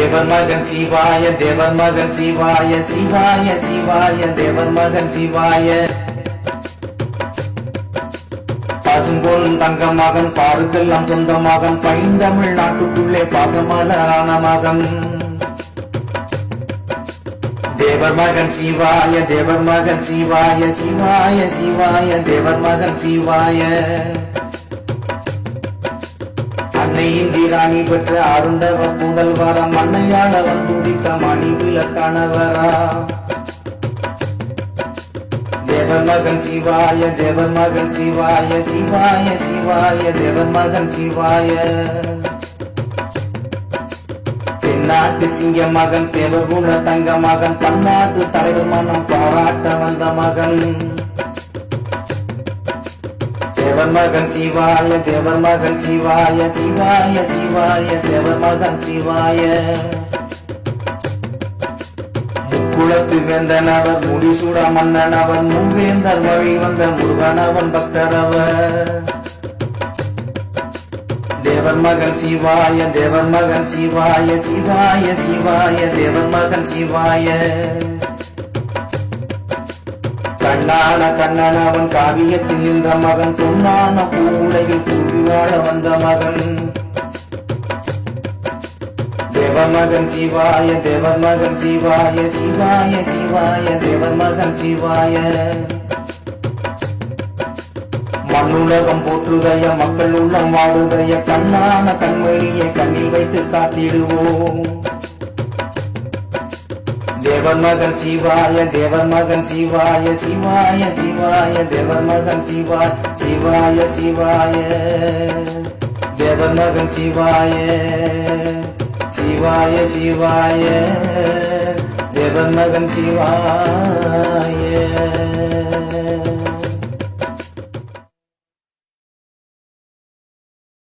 தேவர் மகன் சிவாய, தேவர் மகன் சிவாய, சிவாய சிவாய தேவர் மகன் சிவாய. பசும்பொன் தங்க மகன், பாருக்கெல்லாம் சொந்த மகன், பைந்தமிழ் நாட்டுக்குள்ளே பாசமலரான மகன். தேவர் மகன் சிவாய, தேவர் மகன் சிவாய, சிவாய சிவாய தேவர் மகன் சிவாய. அன்னை இந்திராணி பெற்ற அருந்தவ புதல்வரா, மண்ணையாள வந்துதித்த மணி விளக்கானவரா. தேவர் மகன் சிவாய, தேவர் மகன் சிவாய, சிவாய சிவாய தேவர் மகன் சிவாய. தென்னாட்டு சிங்க மகன், தேவர் குண தங்க மகன், பன்னாட்டு தலைவர் மனம் பாராட்ட வந்த மகன். தேவர் மகன் சிவாய, தேவர் மகன் சிவாய, சிவாய சிவாய தேவர் மகன் சிவாய. முக்குளத்து வேந்தனவர், முடிசூட மன்னனவர், மூவேந்தர் வழி வந்த முருகனவன் பக்தரவர். தேவர் மகன் சிவாய, தேவர் மகன் சிவாய, சிவாய சிவாய தேவர் மகன் சிவாய. கண்ணான கண்ணனவன், காவியத்தில் நின்ற மகன், பொன்னான பூவுலகில் கூடி வாழ வந்த மகன். தேவர் மகன் சிவாய, தேவர் மகன் சிவாய, சிவாய சிவாய தேவர் மகன் சிவாய. மண்ணுலகம் போற்றுதய, மக்கள் உள்ளம் வாடுதய, கண்ணான கண்மொழியை கண்ணில் வைத்து காத்திடுவோம். தேவர் மகன் சிவாய, தேவர் மகன் சிவாய, சிவாய சிவாய தேவர் மகன் சிவாய, சிவாய சிவாய தேவர் மகன் சிவாய, சிவாய சிவாய தேவர் மகன் சிவாய.